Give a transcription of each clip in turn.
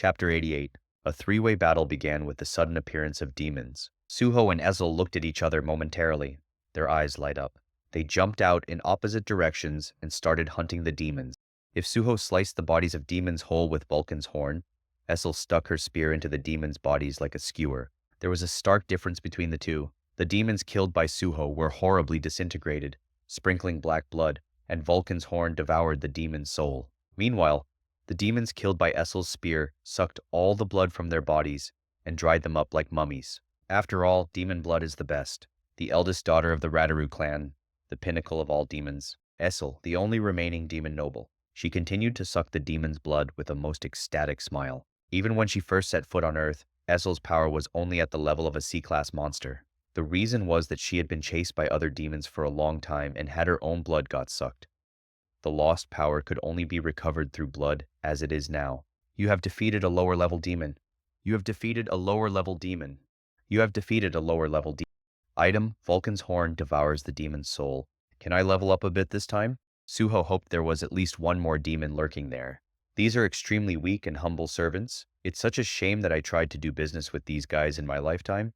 Chapter 88. A three-way battle began with the sudden appearance of demons. Suho and Esil looked at each other momentarily. Their eyes light up. They jumped out in opposite directions and started hunting the demons. If Suho sliced the bodies of demons whole with Vulcan's horn, Esil stuck her spear into the demons' bodies like a skewer. There was a stark difference between the two. The demons killed by Suho were horribly disintegrated, sprinkling black blood, and Vulcan's horn devoured the demon's soul. Meanwhile, the demons killed by Esil's spear sucked all the blood from their bodies and dried them up like mummies. After all, demon blood is the best. The eldest daughter of the Ragnarok clan, the pinnacle of all demons, Esil, the only remaining demon noble. She continued to suck the demon's blood with a most ecstatic smile. Even when she first set foot on Earth, Esil's power was only at the level of a C-class monster. The reason was that she had been chased by other demons for a long time and had her own blood got sucked. The lost power could only be recovered through blood, as it is now. You have defeated a lower level demon. You have defeated a lower level demon. You have defeated a lower level demon. Item, Vulcan's horn devours the demon's soul. Can I level up a bit this time? Suho hoped there was at least one more demon lurking there. These are extremely weak and humble servants. It's such a shame that I tried to do business with these guys in my lifetime.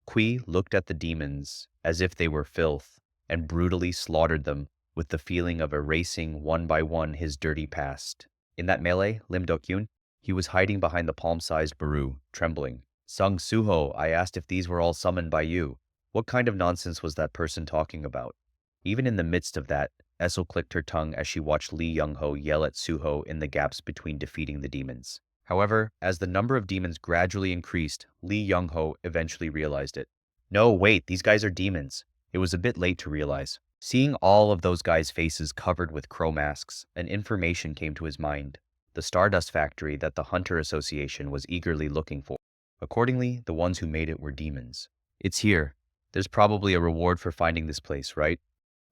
Kui looked at the demons as if they were filth and brutally slaughtered them with the feeling of erasing one by one his dirty past. In that melee, Lim Dok-yoon, he was hiding behind the palm-sized Baru, trembling. Sung Suho, I asked if these were all summoned by you. What kind of nonsense was that person talking about? Even in the midst of that, Esil clicked her tongue as she watched Lee Youngho yell at Suho in the gaps between defeating the demons. However, as the number of demons gradually increased, Lee Youngho eventually realized it. No, wait, these guys are demons. It was a bit late to realize. Seeing all of those guys' faces covered with crow masks, an information came to his mind. The stardust factory that the Hunter Association was eagerly looking for. Accordingly, the ones who made it were demons. It's here. There's probably a reward for finding this place, right?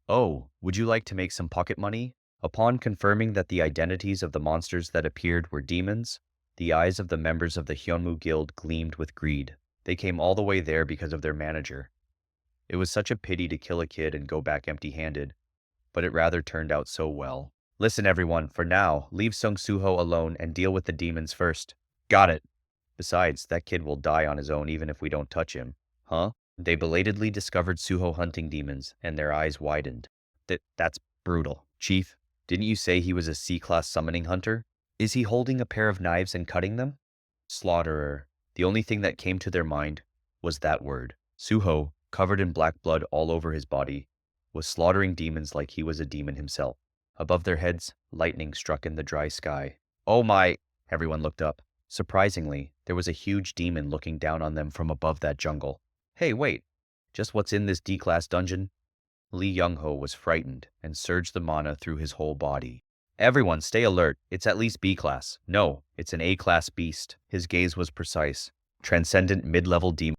Oh, would you like to make some pocket money? Upon confirming that the identities of the monsters that appeared were demons, the eyes of the members of the Hyeonmu Guild gleamed with greed. They came all the way there because of their manager. It was such a pity to kill a kid and go back empty-handed, but it rather turned out so well. Listen everyone, for now, leave Sung Suho alone and deal with the demons first. Got it. Besides, that kid will die on his own even if we don't touch him. Huh? They belatedly discovered Suho hunting demons, and their eyes widened. That's brutal. Chief, didn't you say he was a C-class summoning hunter? Is he holding a pair of knives and cutting them? Slaughterer. The only thing that came to their mind was that word. Suho, covered in black blood all over his body, was slaughtering demons like he was a demon himself. Above their heads, lightning struck in the dry sky. Oh my! Everyone looked up. Surprisingly, there was a huge demon looking down on them from above that jungle. Hey, wait! Just what's in this D-class dungeon? Lee Youngho was frightened and surged the mana through his whole body. Everyone, stay alert. It's at least B-class. No, it's an A-class beast. His gaze was precise. Transcendent mid-level demon.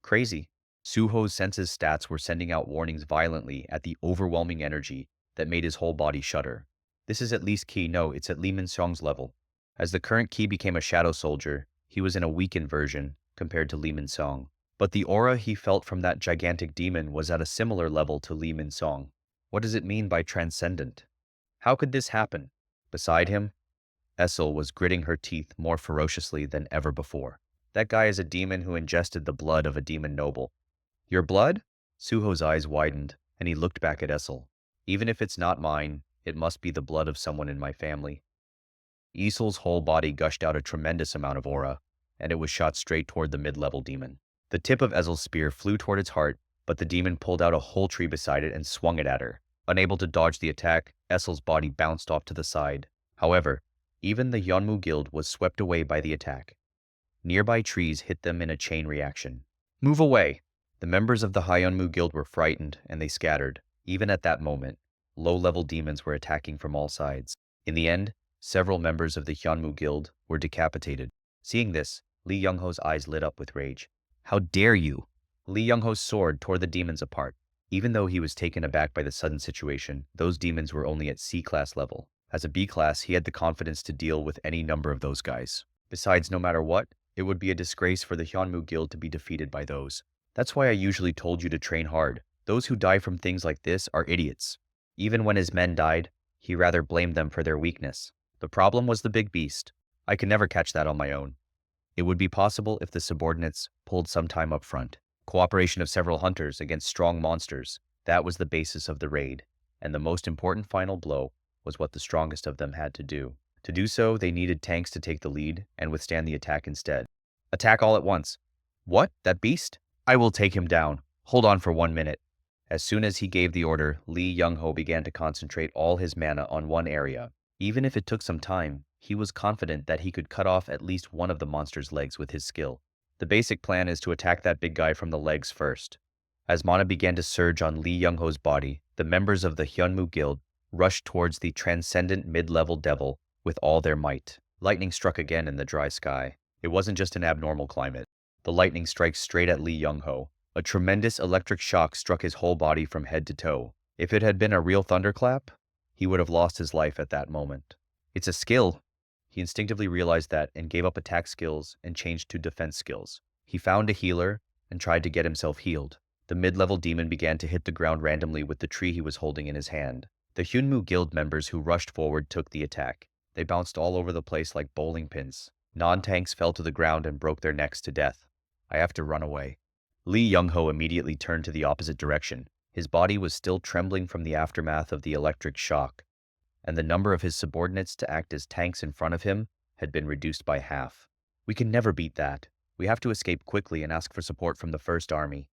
Crazy. Suho's senses stats were sending out warnings violently at the overwhelming energy that made his whole body shudder. This is at least Ki. No, it's at Lee Min-seong's level. As the current Ki became a shadow soldier, he was in a weakened version compared to Lee Min-seong. But the aura he felt from that gigantic demon was at a similar level to Lee Min-seong. What does it mean by transcendent? How could this happen? Beside him, Esil was gritting her teeth more ferociously than ever before. That guy is a demon who ingested the blood of a demon noble. Your blood? Suho's eyes widened, and he looked back at Esil. Even if it's not mine, it must be the blood of someone in my family. Esil's whole body gushed out a tremendous amount of aura, and it was shot straight toward the mid-level demon. The tip of Esil's spear flew toward its heart, but the demon pulled out a whole tree beside it and swung it at her. Unable to dodge the attack, Esil's body bounced off to the side. However, even the Hyeonmu Guild was swept away by the attack. Nearby trees hit them in a chain reaction. Move away! The members of the Hyeonmu Guild were frightened, and they scattered. Even at that moment, low-level demons were attacking from all sides. In the end, several members of the Hyeonmu Guild were decapitated. Seeing this, Lee Youngho's eyes lit up with rage. How dare you! Lee Youngho's sword tore the demons apart. Even though he was taken aback by the sudden situation, those demons were only at C-class level. As a B-class, he had the confidence to deal with any number of those guys. Besides, no matter what, it would be a disgrace for the Hyeonmu Guild to be defeated by those. That's why I usually told you to train hard. Those who die from things like this are idiots. Even when his men died, he rather blamed them for their weakness. The problem was the big beast. I could never catch that on my own. It would be possible if the subordinates pulled some time up front. Cooperation of several hunters against strong monsters, that was the basis of the raid, and the most important final blow was what the strongest of them had to do. To do so, they needed tanks to take the lead and withstand the attack instead. Attack all at once. What? That beast? I will take him down. Hold on for 1 minute. As soon as he gave the order, Youngho began to concentrate all his mana on one area. Even if it took some time, he was confident that he could cut off at least one of the monster's legs with his skill. The basic plan is to attack that big guy from the legs first. As mana began to surge on Youngho's body, the members of the Hyeonmu Guild rushed towards the transcendent mid-level devil with all their might. Lightning struck again in the dry sky. It wasn't just an abnormal climate. The lightning strikes straight at Youngho. A tremendous electric shock struck his whole body from head to toe. If it had been a real thunderclap, he would have lost his life at that moment. It's a skill. He instinctively realized that and gave up attack skills and changed to defense skills. He found a healer and tried to get himself healed. The mid-level demon began to hit the ground randomly with the tree he was holding in his hand. The Hyeonmu Guild members who rushed forward took the attack. They bounced all over the place like bowling pins. Non-tanks fell to the ground and broke their necks to death. I have to run away. Youngho immediately turned to the opposite direction. His body was still trembling from the aftermath of the electric shock, and the number of his subordinates to act as tanks in front of him had been reduced by half. We can never beat that. We have to escape quickly and ask for support from the First Army.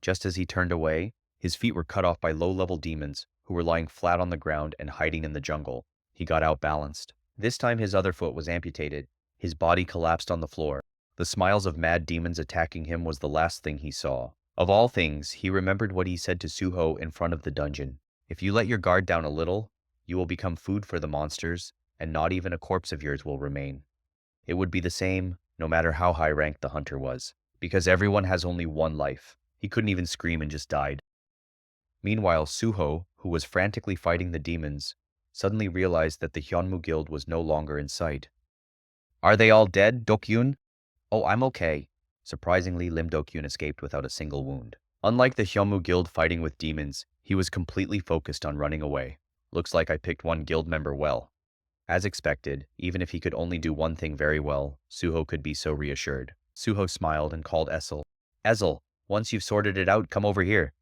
Just as he turned away, his feet were cut off by low-level demons who were lying flat on the ground and hiding in the jungle. He got outbalanced. This time his other foot was amputated. His body collapsed on the floor. The smiles of mad demons attacking him was the last thing he saw. Of all things, he remembered what he said to Suho in front of the dungeon. If you let your guard down a little, you will become food for the monsters, and not even a corpse of yours will remain. It would be the same, no matter how high-ranked the hunter was, because everyone has only one life. He couldn't even scream and just died. Meanwhile, Suho, who was frantically fighting the demons, suddenly realized that the Hyeonmu Guild was no longer in sight. Are they all dead, Dokyun? Oh, I'm okay. Surprisingly, Lim Dokyun escaped without a single wound. Unlike the Hyeonmu Guild fighting with demons, he was completely focused on running away. Looks like I picked one guild member well. As expected, even if he could only do one thing very well, Suho could be so reassured. Suho smiled and called Esil. Esil, once you've sorted it out, come over here.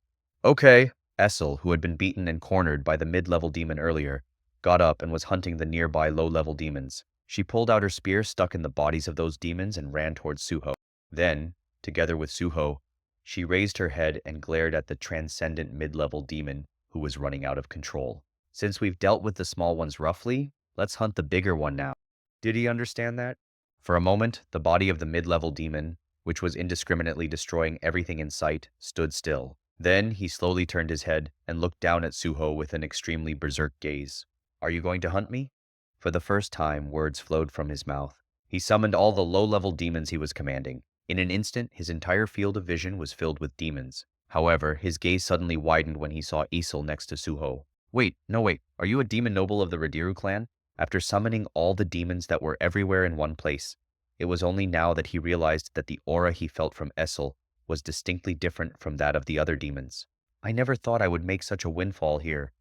Okay. Esil, who had been beaten and cornered by the mid-level demon earlier, got up and was hunting the nearby low-level demons. She pulled out her spear stuck in the bodies of those demons and ran towards Suho. Then, together with Suho, she raised her head and glared at the transcendent mid-level demon who was running out of control. Since we've dealt with the small ones roughly, let's hunt the bigger one now. Did he understand that? For a moment, the body of the mid-level demon, which was indiscriminately destroying everything in sight, stood still. Then he slowly turned his head and looked down at Suho with an extremely berserk gaze. Are you going to hunt me? For the first time, words flowed from his mouth. He summoned all the low-level demons he was commanding. In an instant, his entire field of vision was filled with demons. However, his gaze suddenly widened when he saw Esil next to Suho. Wait, are you a demon noble of the Radiru clan? After summoning all the demons that were everywhere in one place, it was only now that he realized that the aura he felt from Esil was distinctly different from that of the other demons. I never thought I would make such a windfall here.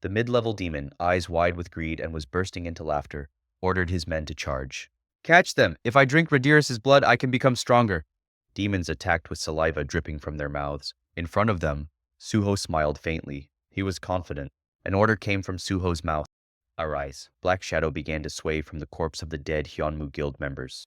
The mid-level demon, eyes wide with greed and was bursting into laughter, ordered his men to charge. Catch them! If I drink Radiris's blood, I can become stronger. Demons attacked with saliva dripping from their mouths. In front of them, Suho smiled faintly. He was confident. An order came from Suho's mouth. Arise. Black shadow began to sway from the corpse of the dead Hyeonmu Guild members.